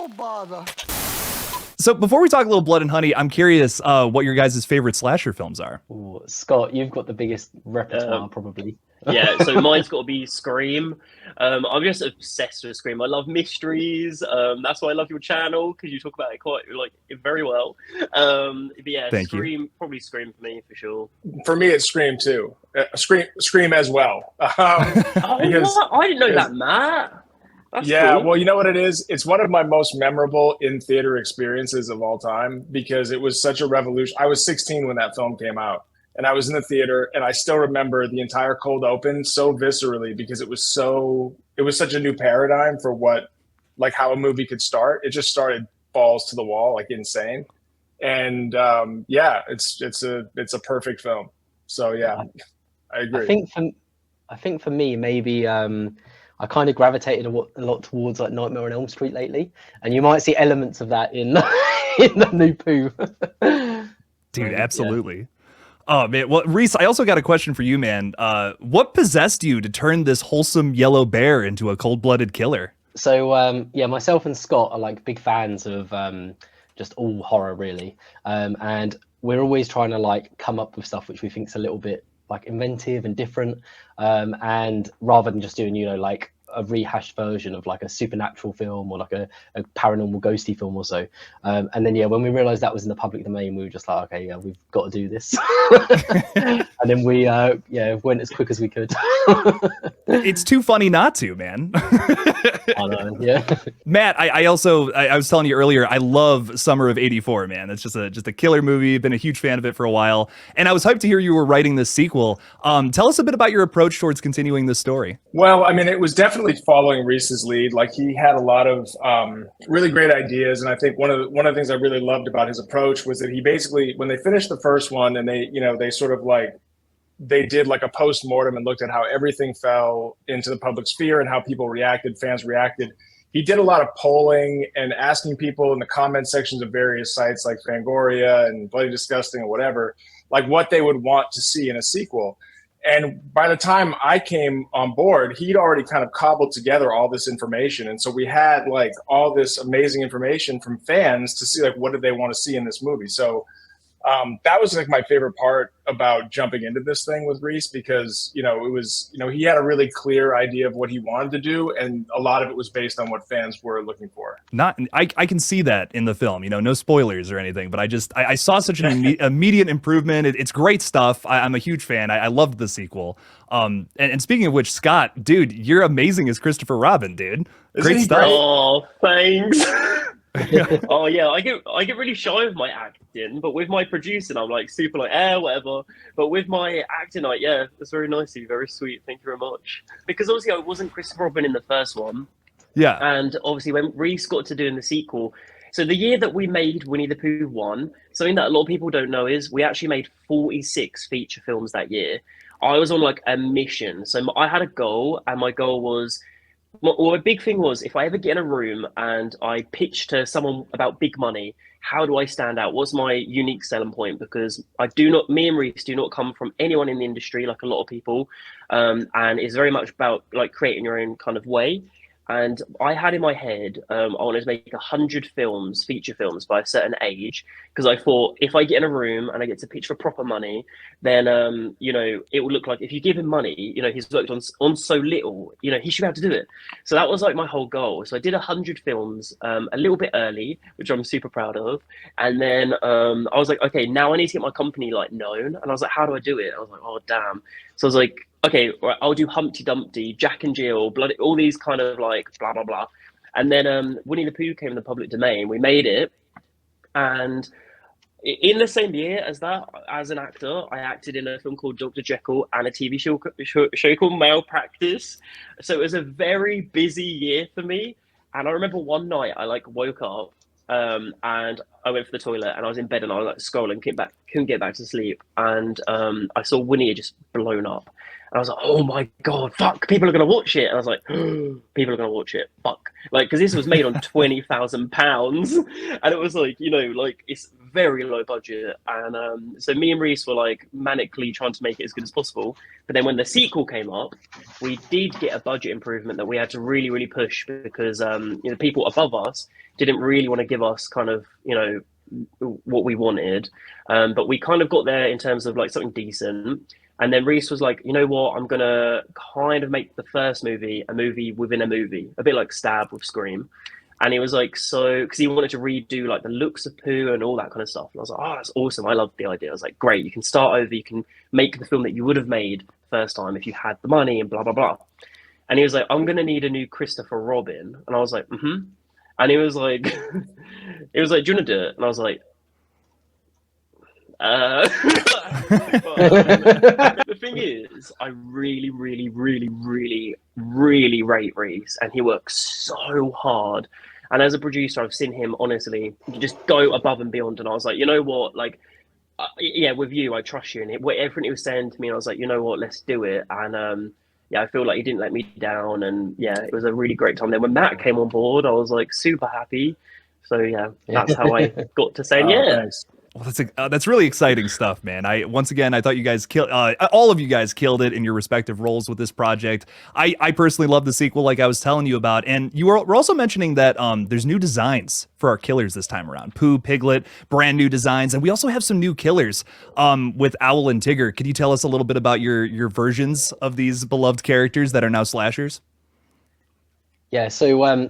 Oh, bother. So before we talk a little Blood and Honey, I'm curious what your guys' favorite slasher films are. Ooh, Scott, you've got the biggest repertoire, probably. Yeah, so mine's got to be Scream. I'm just obsessed with Scream. I love mysteries. That's why I love your channel, because you talk about it quite like very well. But yeah, Thank Scream, you. probably Scream for me for sure. For me, it's Scream too. Scream as well. Oh, Because- what? I didn't know that, Matt. That's yeah, cool. well, you know what it is? It's one of my most memorable in theater experiences of all time because it was such a revolution. I was 16 when that film came out, and I was in the theater, and I still remember the entire cold open so viscerally because it was such a new paradigm for how a movie could start. It just started balls to the wall, like insane. And yeah, it's a perfect film. So yeah, I agree. I think for me, maybe I kind of gravitated a lot towards like Nightmare on Elm Street lately, and you might see elements of that in in the new Pooh. Dude, absolutely. Yeah. Oh man, well, Rhys, I also got a question for you, man. What possessed you to turn this wholesome yellow bear into a cold-blooded killer? So yeah, myself and Scott are like big fans of just all horror, really, and we're always trying to like come up with stuff which we think's a little bit like inventive and different, and rather than just doing like a rehashed version of like a supernatural film or like a paranormal ghosty film or so, and then yeah, when we realized that was in the public domain, we were just like, okay, yeah, we've got to do this. And then we went as quick as we could. It's too funny not to, man. I know, yeah. Matt, I was telling you earlier, I love Summer of '84, man. It's just a killer movie. Been a huge fan of it for a while, and I was hyped to hear you were writing this sequel. Tell us a bit about your approach towards continuing this story. Well, I mean, it was definitely following Rhys's lead. Like he had a lot of really great ideas, and I think one of the things I really loved about his approach was that he basically, when they finished the first one, and they sort of like they did like a post-mortem and looked at how everything fell into the public sphere and how people reacted, fans reacted. He did a lot of polling and asking people in the comment sections of various sites like Fangoria and Bloody Disgusting or whatever, like what they would want to see in a sequel. And by the time I came on board, he'd already kind of cobbled together all this information. And so we had like all this amazing information from fans to see like what did they want to see in this movie. So that was like my favorite part about jumping into this thing with Rhys, because it was he had a really clear idea of what he wanted to do, and a lot of it was based on what fans were looking for. I can see that in the film, no spoilers or anything, but I saw such an immediate improvement. It's great stuff. I'm a huge fan. I loved the sequel. And speaking of which, Scott, dude, you're amazing as Christopher Robin, dude. Great stuff. Oh, thanks. Oh yeah, I get really shy with my acting, but with my producing, I'm like super like whatever. But with my acting, like yeah, that's very nice of you, very sweet. Thank you very much. Because obviously I wasn't Christopher Robin in the first one. Yeah. And obviously when Rhys got to do in the sequel, so the year that we made Winnie the Pooh 1, something that a lot of people don't know is we actually made 46 feature films that year. I was on like a mission, so I had a goal, and my goal was. Well, a big thing was if I ever get in a room and I pitch to someone about big money, how do I stand out? What's my unique selling point? Because me and Rhys do not come from anyone in the industry like a lot of people, and it's very much about like creating your own kind of way. And I had in my head, I wanted to make 100 films, feature films by a certain age, because I thought if I get in a room and I get to pitch for proper money, then, it will look like if you give him money, he's worked on so little, he should be able to do it. So that was like my whole goal. So I did 100 films a little bit early, which I'm super proud of. And then I was like, okay, now I need to get my company like known. And I was like, how do I do it? I was like, oh, damn. So I was like, okay, right, I'll do Humpty Dumpty, Jack and Jill, Bloody, all these kind of like blah, blah, blah. And then Winnie the Pooh came in the public domain. We made it. And in the same year as that, as an actor, I acted in a film called Dr. Jekyll and a TV show called Malpractice. So it was a very busy year for me. And I remember one night I like woke up and I went for the toilet and I was in bed and I was like scrolling, couldn't get back to sleep. And I saw Winnie had just blown up. And I was like, oh my God, fuck, people are going to watch it. And I was like, people are going to watch it. Fuck. Like, because this was made on £20,000. And it was like, you know, like it's very low budget. And so me and Rhys were like manically trying to make it as good as possible. But then when the sequel came up, we did get a budget improvement that we had to really, really push because, you know, people above us didn't really want to give us kind of, you know, what we wanted. But we kind of got there in terms of like something decent. And then Rhys was like, you know what, I'm going to kind of make the first movie a movie within a movie, a bit like Stab with Scream. And he was like, so, because he wanted to redo like the looks of Pooh and all that kind of stuff. And I was like, oh, that's awesome. I love the idea. I was like, great, you can start over. You can make the film that you would have made first time if you had the money and blah, blah, blah. And he was like, I'm going to need a new Christopher Robin. And I was like, mm-hmm. And he was like, do you want to do it? And I was like, the thing is, I really, really, really, really, really rate Rhys, and he works so hard. And as a producer, I've seen him honestly just go above and beyond. And I was like, you know what, like, yeah, with you, I trust you. And everything he was saying to me, I was like, you know what, let's do it. And yeah, I feel like he didn't let me down. And yeah, it was a really great time. Then when Matt came on board, I was like super happy. So yeah, that's how I got to say yeah. Thanks. Well, that's really exciting stuff, man. I thought you guys all of you guys killed it in your respective roles with this project. I personally love the sequel, like I was telling you about, and we're also mentioning that there's new designs for our killers this time around. Pooh, Piglet, brand new designs, and we also have some new killers with Owl and Tigger. Could you tell us a little bit about your versions of these beloved characters that are now slashers? Yeah. So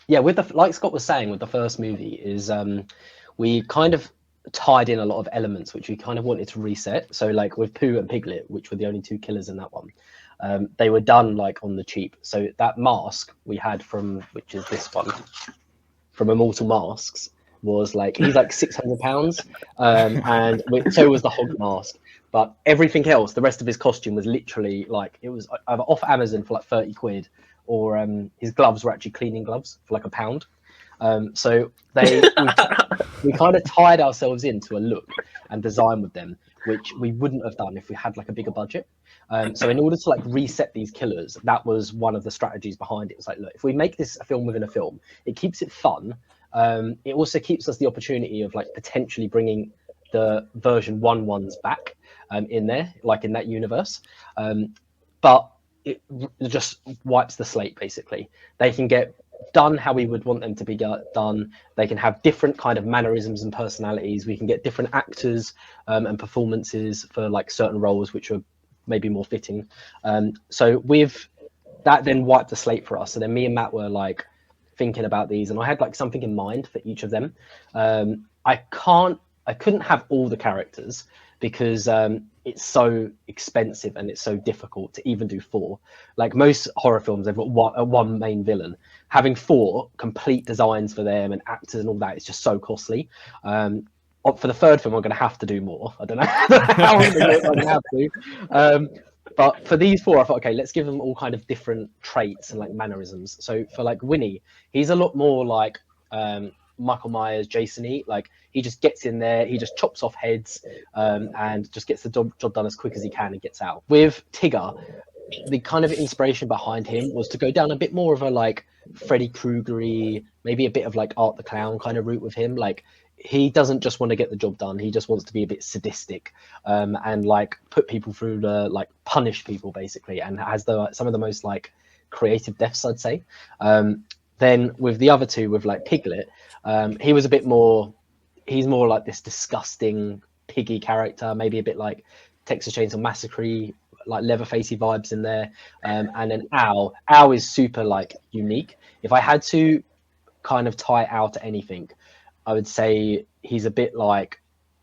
yeah, with like Scott was saying, with the first movie is we kind of tied in a lot of elements which we kind of wanted to reset. So like with Pooh and Piglet, which were the only two killers in that one, they were done like on the cheap. So that mask we had from, which is this one from Immortal Masks, was like, he's like £600, and so was the hog mask. But everything else, the rest of his costume was literally like, it was either off Amazon for like 30 quid, or his gloves were actually cleaning gloves for like £1. So we kind of tied ourselves into a look and design with them, which we wouldn't have done if we had like a bigger budget. So in order to like reset these killers, that was one of the strategies behind it. It was like, look, if we make this a film within a film, it keeps it fun. It also keeps us the opportunity of like potentially bringing the version 1 back in there, like in that universe. But it just wipes the slate, basically. They can get done how we would want them to be done. They can have different kind of mannerisms and personalities. We can get different actors and performances for like certain roles which are maybe more fitting. So with that then wiped the slate for us. So then me and Matt were like thinking about these, and I had like something in mind for each of them. I couldn't have all the characters because it's so expensive and it's so difficult to even do 4. Like most horror films, they've got one main villain. Having 4 complete designs for them and actors and all that is just so costly. For the third film, I'm going to have to do more. I don't know how I'm going to have to. But for these 4, I thought, okay, let's give them all kind of different traits and like mannerisms. So for like Winnie, he's a lot more like Michael Myers, Jason-y. Like he just gets in there, he just chops off heads and just gets the job done as quick as he can and gets out. With Tigger, the kind of inspiration behind him was to go down a bit more of a like Freddy Krueger-y, maybe a bit of like Art the Clown kind of route with him. Like he doesn't just want to get the job done, he just wants to be a bit sadistic and like put people through the like punish people basically, and has some of the most like creative deaths, I'd say. Then with the other two, with like Piglet, he was a bit more, he's more like this disgusting piggy character, maybe a bit like Texas Chainsaw Massacre, like Leatherfacey vibes in there. And then Owl is super like unique. If I had to kind of tie Owl to anything, I would say he's a bit like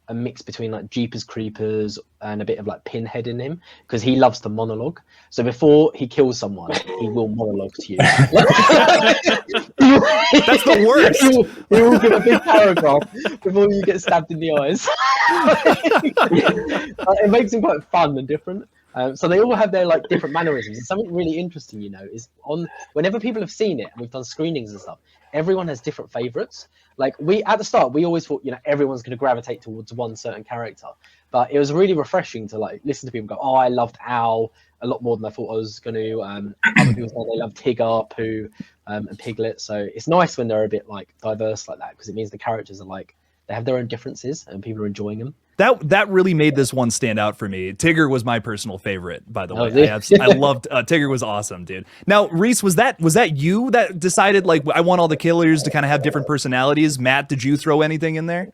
a mix between like Jeepers Creepers and a bit of like Pinhead in him, because he loves to monologue. So before he kills someone, he will monologue to you. That's the worst. He will give a big paragraph before you get stabbed in the eyes. It makes him quite fun and different. So they all have their like different mannerisms. And something really interesting, you know, is whenever people have seen it and we've done screenings and stuff, everyone has different favorites. Like at the start, we always thought, you know, everyone's going to gravitate towards one certain character, but it was really refreshing to like listen to people go, oh, I loved Owl, a lot more than I thought I was going to. Other people say they love Tigger, Pooh, and Piglet. So it's nice when they're a bit like diverse like that, because it means the characters are like, they have their own differences and people are enjoying them. That really made this one stand out for me. Tigger was my personal favorite, by the way. Really? I loved Tigger was awesome, dude. Now, Rhys, was that you that decided like I want all the killers to kind of have different personalities? Matt, did you throw anything in there?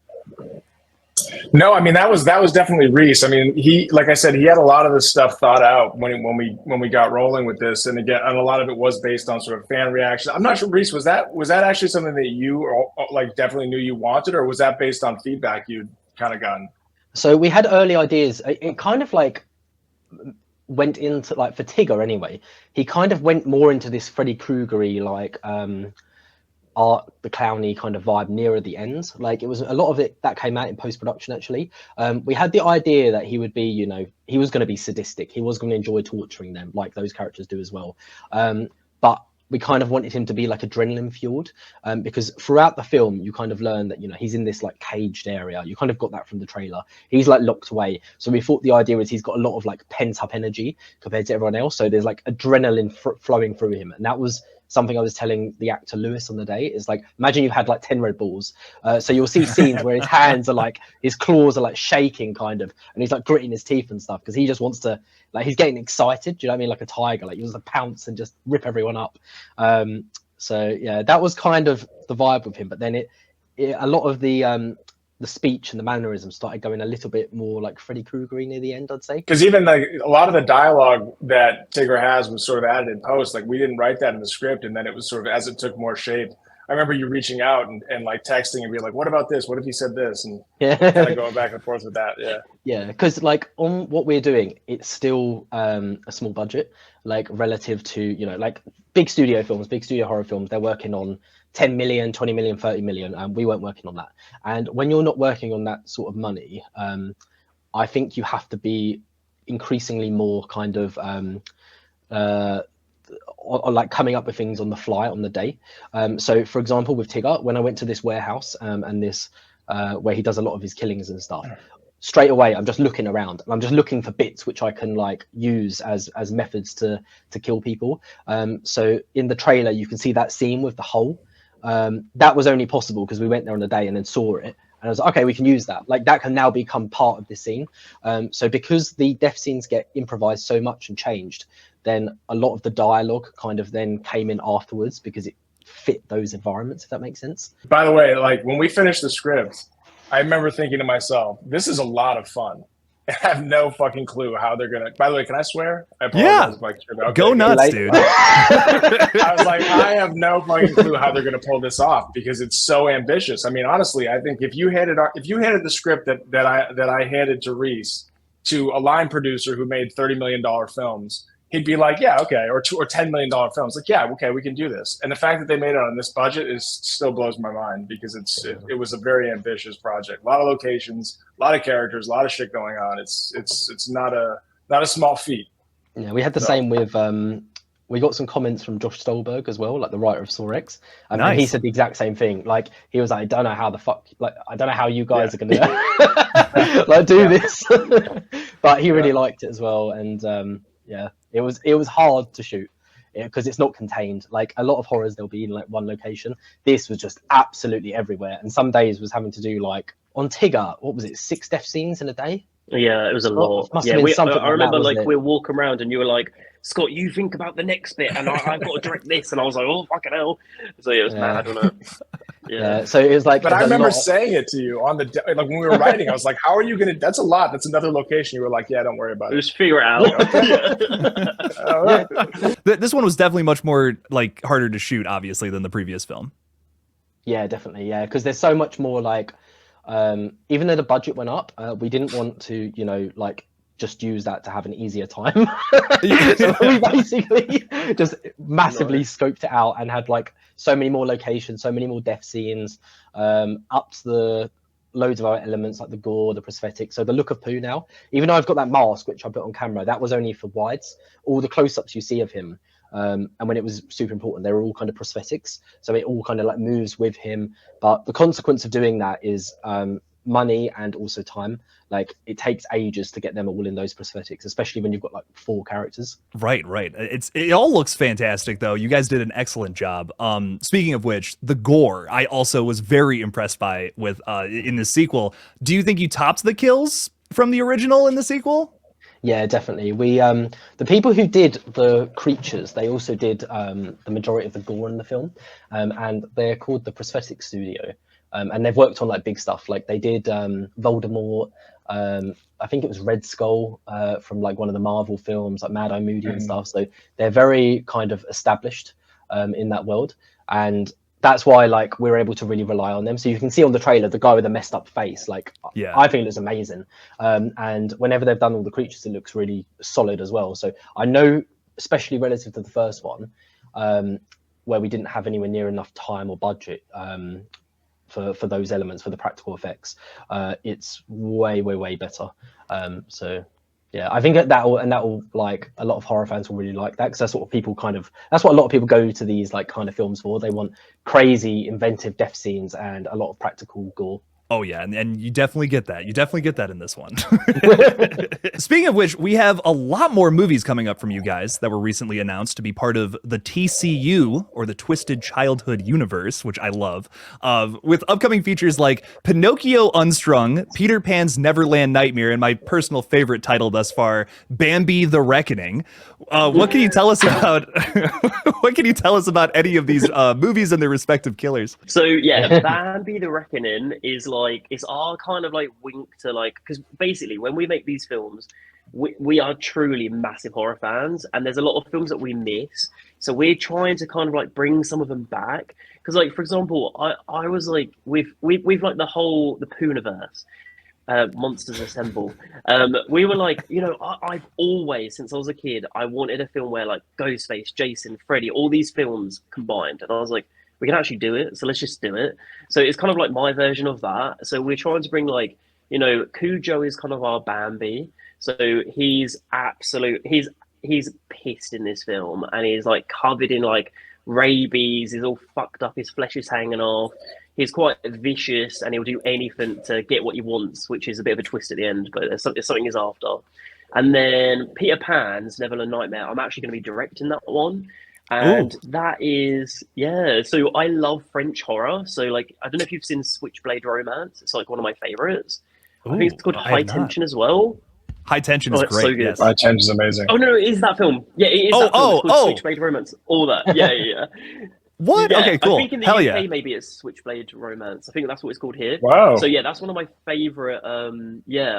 No, I mean that was definitely Rhys. I mean, he, like I said, he had a lot of this stuff thought out when we got rolling with this, and again, and a lot of it was based on sort of fan reaction. I'm not sure, Rhys, was that actually something that you like definitely knew you wanted, or was that based on feedback you'd kind of gotten? So we had early ideas. It kind of like went into like, for Tigger anyway, he kind of went more into this Freddy Krueger-y like Art the Clowny kind of vibe nearer the end. Like it was a lot of it that came out in post-production actually. We had the idea that he would be, you know, he was going to be sadistic. He was going to enjoy torturing them like those characters do as well. But we kind of wanted him to be like adrenaline fueled, because throughout the film you kind of learn that, you know, he's in this like caged area. You kind of got that from the trailer. He's like locked away. So we thought the idea is he's got a lot of like pent up energy compared to everyone else. So there's like adrenaline flowing through him, and that was something I was telling the actor Lewis on the day. Is like, imagine you've had like 10 Red Bulls. So you'll see scenes where his hands are like, his claws are like shaking kind of, and he's like gritting his teeth and stuff because he just wants to, like, he's getting excited. Do you know what I mean? Like a tiger, like he wants to pounce and just rip everyone up. So yeah, that was kind of the vibe with him. But then a lot of the speech and the mannerism started going a little bit more like Freddy Krueger-y near the end, I'd say. Because even like a lot of the dialogue that Tigger has was sort of added in post. Like we didn't write that in the script, and then it was sort of as it took more shape. I remember you reaching out and like texting and being like, "What about this? What if he said this?" And kind of going back and forth with that. Yeah. Yeah, because like on what we're doing, it's still a small budget, like relative to, you know, like big studio films, big studio horror films. They're working on 10 million, 20 million, 30 million, and we weren't working on that. And when you're not working on that sort of money, I think you have to be increasingly more kind of or like coming up with things on the fly on the day. So for example, with Tigger, when I went to this warehouse and this where he does a lot of his killings and stuff, straight away I'm just looking around and I'm just looking for bits which I can like use as methods to kill people. So in the trailer you can see that scene with the hole. That was only possible because we went there on the day and then saw it, and I was like, okay, we can use that. Like that can now become part of this scene. So because the death scenes get improvised so much and changed, then a lot of the dialogue kind of then came in afterwards because it fit those environments, if that makes sense. By the way, like when we finished the script, I remember thinking to myself, this is a lot of fun. I have no fucking clue how they're gonna. By the way, can I swear? I apologize. Yeah, okay, go nuts, dude. I was like, I have no fucking clue how they're gonna pull this off because it's so ambitious. I mean, honestly, I think if you handed the script that I handed to Rhys to a line producer who made $30 million films, he'd be like, yeah, okay, or $10 million films. Like, yeah, okay, we can do this. And the fact that they made it on this budget still blows my mind because it was a very ambitious project. A lot of locations, a lot of characters, a lot of shit going on. It's not a small feat. Yeah, we had the same with we got some comments from Josh Stolberg as well, like the writer of Saw X. Nice. And he said the exact same thing. Like he was like, I don't know how you guys are gonna like do this. But he really liked it as well. And yeah, it was hard to shoot because it's not contained. Like a lot of horrors, they'll be in like one location. This was just absolutely everywhere. And some days was having to do like on Tigger, what was it, 6 death scenes in a day? Yeah, it was a lot. Yeah, I remember like we'll walk around and you were like, Scott, you think about the next bit, and I've got to direct this, and I was like, oh fucking hell! So yeah, it was mad, wasn't it? Yeah. So it was like. But I remember saying it to you on the like when we were writing. I was like, "How are you gonna? That's a lot. That's another location." You were like, "Yeah, don't worry about it. Just figure it out." All right. This one was definitely much more like harder to shoot, obviously, than the previous film. Yeah, definitely. Yeah, because there's so much more like. Even though the budget went up, we didn't want to, you know, like just use that to have an easier time. So we basically just massively scoped it out and had like so many more locations, so many more death scenes, up to the loads of other elements like the gore, the prosthetics. So the look of Pooh now, even though I've got that mask which I put on camera, that was only for wides. All the close-ups you see of him, and when it was super important, they were all kind of prosthetics, so it all kind of like moves with him. But the consequence of doing that is money and also time. Like it takes ages to get them all in those prosthetics, especially when you've got like 4 characters. Right. It all looks fantastic though. You guys did an excellent job. Speaking of which, the gore I also was very impressed by with in the sequel. Do you think you topped the kills from the original in the sequel? Yeah, definitely. We the people who did the creatures, they also did the majority of the gore in the film, and they're called the Prosthetic Studio, and they've worked on like big stuff. Like they did Voldemort. I think it was Red Skull from like one of the Marvel films, like Mad Eye Moody and stuff. So they're very kind of established in that world, and that's why like we're able to really rely on them. So you can see on the trailer the guy with the messed up face. Like I think it looks amazing. And whenever they've done all the creatures, it looks really solid as well. So I know, especially relative to the first one, where we didn't have anywhere near enough time or budget for those elements, for the practical effects, it's way better. So yeah, I think that will like a lot of horror fans will really like that, because that's what people that's what a lot of people go to these like kind of films for. They want crazy, inventive death scenes and a lot of practical gore. Oh yeah, and you definitely get that. You definitely get that in this one. Speaking of which, we have a lot more movies coming up from you guys that were recently announced to be part of the TCU, or the Twisted Childhood Universe, which I love, with upcoming features like Pinocchio Unstrung, Peter Pan's Neverland Nightmare, and my personal favorite title thus far, Bambi the Reckoning. What can you tell us about what can you tell us about any of these movies and their respective killers? So yeah, Bambi the Reckoning is like, it's our kind of like wink to like, because basically when we make these films, we are truly massive horror fans, and there's a lot of films that we miss. So we're trying to kind of like bring some of them back. Because like, for example, I was like, we've like the Pooh-niverse. Monsters Assemble. We were like, you know, I've always, since I was a kid, I wanted a film where like Ghostface, Jason, Freddy, all these films combined. And I was like, we can actually do it, so let's just do it. So it's kind of like my version of that. So we're trying to bring like, you know, KillJoy is kind of our Bambi. So he's pissed in this film, and he's like covered in like rabies. He's all fucked up. His flesh is hanging off. He's quite vicious, and he'll do anything to get what he wants, which is a bit of a twist at the end, but there's something he's after. And then Peter Pan's Neverland Nightmare, I'm actually going to be directing that one. And that is, so I love French horror. So like, I don't know if you've seen Switchblade Romance. It's like one of my favorites. I think it's called High Tension as well. High Tension is great. So good. Yes. High Tension is amazing. Oh no, it is that film. Yeah, it is that film. It's called Switchblade Romance. All that. Yeah. What? Yeah, okay, cool. I think in the UK maybe it's Switchblade Romance. I think that's what it's called here. Wow. So yeah, that's one of my favorite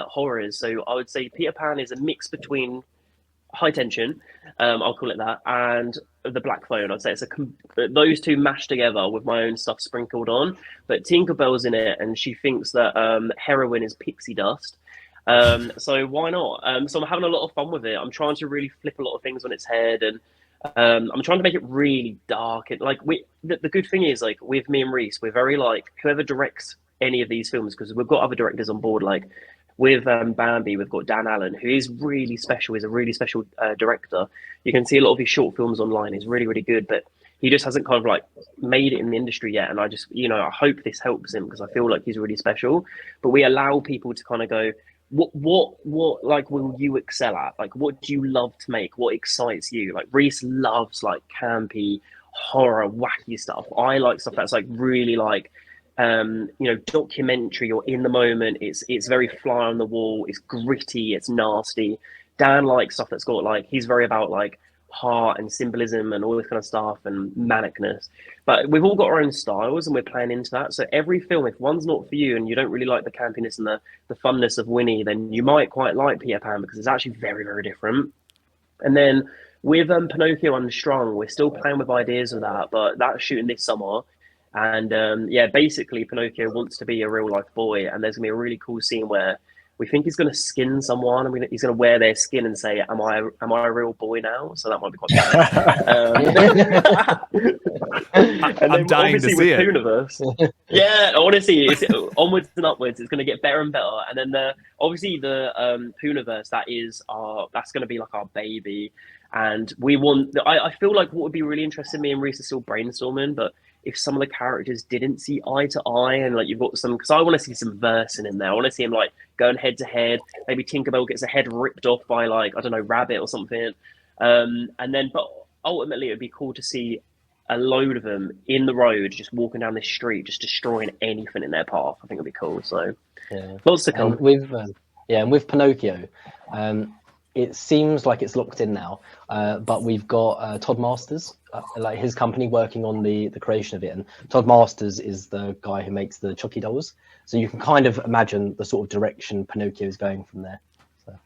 horrors. So I would say Peter Pan is a mix between High Tension, I'll call it that, and the Black Phone. I'd say it's those two mashed together with my own stuff sprinkled on. But Tinkerbell's in it, and she thinks that heroin is pixie dust. So why not? So I'm having a lot of fun with it. I'm trying to really flip a lot of things on its head, and I'm trying to make it really dark. And like the good thing is, like with me and Rhys, we're very like, whoever directs any of these films, because we've got other directors on board, like with Bambi, we've got Dan Allen, who is really special. He's a really special director. You can see a lot of his short films online. He's really, really good, but he just hasn't kind of like made it in the industry yet. And I just, you know, I hope this helps him, because I feel like he's really special. But we allow people to kind of go, what like will you excel at? Like, what do you love to make? What excites you? Like Rhys loves like campy, horror, wacky stuff. I like stuff that's like really like, you know, documentary or in the moment. It's very fly on the wall. It's gritty. It's nasty. Dan likes stuff that's got like, he's very about like heart and symbolism and all this kind of stuff and manicness. But we've all got our own styles, and we're playing into that. So every film, if one's not for you and you don't really like the campiness and the funness of Winnie, then you might quite like Peter Pan, because it's actually very, very different. And then with Pinocchio Unstrung, we're still playing with ideas of that, but that's shooting this summer. And basically Pinocchio wants to be a real life boy, and there's gonna be a really cool scene where we think he's going to skin someone. I mean, he's going to wear their skin and say, "Am I a real boy now?" So that might be quite bad. I'm dying to see it. Pooh-niverse, yeah, honestly, it's onwards and upwards. It's going to get better and better. And then obviously the Pooh-niverse, that's going to be like our baby. and we want. I feel like what would be really interesting. Me and Rhys are still brainstorming, but if some of the characters didn't see eye to eye, and like you've got some, because I want to see some versing in there. I want to see him like going head to head. Maybe Tinkerbell gets a head ripped off by like, I don't know, Rabbit or something. And then, but ultimately, it'd be cool to see a load of them in the road, just walking down the street, just destroying anything in their path. I think it'd be cool. So lots to come. And with Pinocchio, it seems like it's locked in now, but we've got Todd Masters, like his company, working on the creation of it. And Todd Masters is the guy who makes the Chucky dolls, so you can kind of imagine the sort of direction Pinocchio is going from there. So.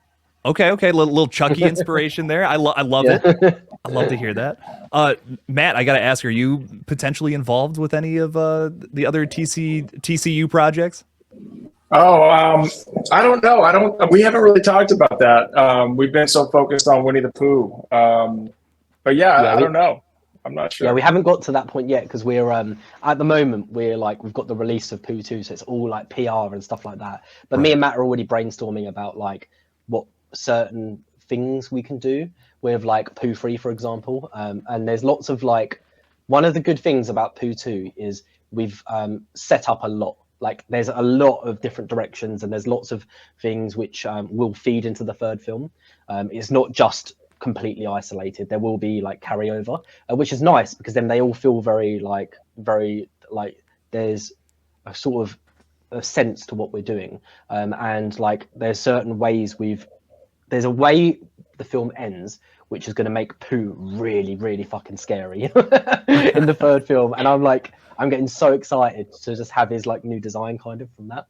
Okay, little Chucky inspiration there. I love it. I love to hear that. Matt, I gotta ask, are you potentially involved with any of the other TCU projects? Oh, I don't know. We haven't really talked about that. We've been so focused on Winnie the Pooh. But I don't know. I'm not sure. Yeah, we haven't got to that point yet because we're at the moment we've got the release of Pooh 2, so it's all like PR and stuff like that. But me and Matt are already brainstorming about like what certain things we can do with like Pooh 3, for example. And there's lots of like, one of the good things about Pooh 2 is we've set up a lot. Like there's a lot of different directions, and there's lots of things which will feed into the third film. It's not just completely isolated. There will be like carryover, which is nice because then they all feel very like there's a sort of a sense to what we're doing. And like there's certain ways there's a way the film ends which is going to make Pooh really, really fucking scary in the third film. And I'm getting so excited to just have his like new design kind of from that.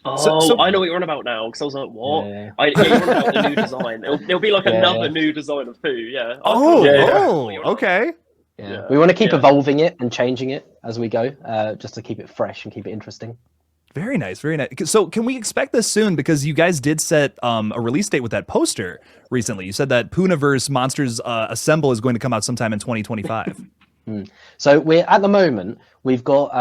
I know what you're on about now, because I was like, what? Yeah. You're on about the new design. There'll be like another new design of Pooh, yeah. Okay. Yeah. We want to keep evolving it and changing it as we go, just to keep it fresh and keep it interesting. Very nice, very nice. So can we expect this soon? Because you guys did set a release date with that poster recently. You said that Poohniverse Monsters Assemble is going to come out sometime in 2025. So at the moment, we've got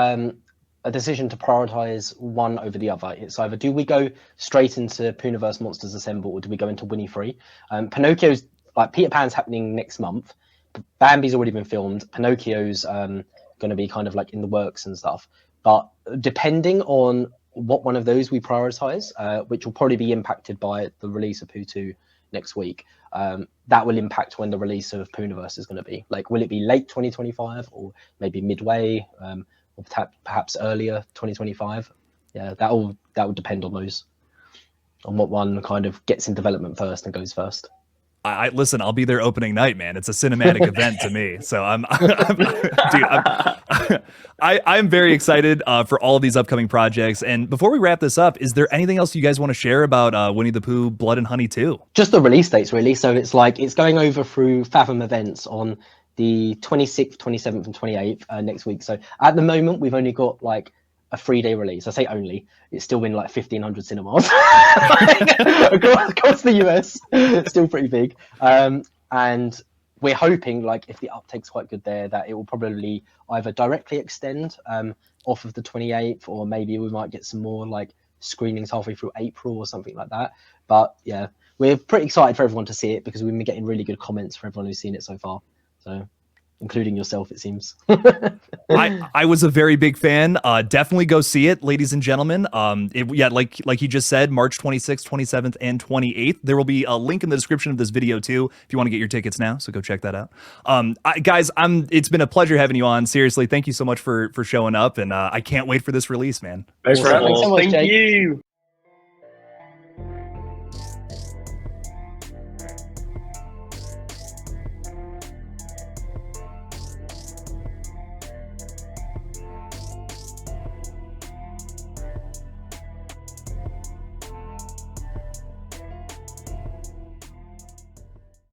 a decision to prioritize one over the other. It's either do we go straight into Poohniverse Monsters Assemble, or do we go into Winnie 3? Pinocchio's, like Peter Pan's happening next month. Bambi's already been filmed. Pinocchio's going to be kind of like in the works and stuff. But depending on what one of those we prioritize, which will probably be impacted by the release of Pooh 2 next week, that will impact when the release of Poohniverse is going to be. Like, will it be late 2025 or maybe midway, or perhaps earlier 2025? Yeah, that will depend on those, on what one kind of gets in development first and goes first. I listen, I'll be there opening night, man. It's a cinematic event to me. So I'm very excited for all of these upcoming projects. And before we wrap this up, is there anything else you guys want to share about Winnie the Pooh Blood and Honey 2? Just the release dates, really. So it's going over through Fathom Events on the 26th, 27th, and 28th next week. So at the moment, we've only got like a 3-day release. I say only, it's still in like 1,500 cinemas across the US. It's still pretty big. And we're hoping, like, if the uptake's quite good there, that it will probably either directly extend off of the 28th, or maybe we might get some more like screenings halfway through April or something like that. But yeah, we're pretty excited for everyone to see it because we've been getting really good comments from everyone who's seen it so far. So, including yourself, it seems. I was a very big fan. Definitely go see it, ladies and gentlemen. Like you just said, March 26th, 27th, and 28th. There will be a link in the description of this video too, if you want to get your tickets now. So go check that out. Guys, it's been a pleasure having you on. Seriously, thank you so much for showing up, and I can't wait for this release, man. Thanks for having me. Thanks so much, Thank Jake. you.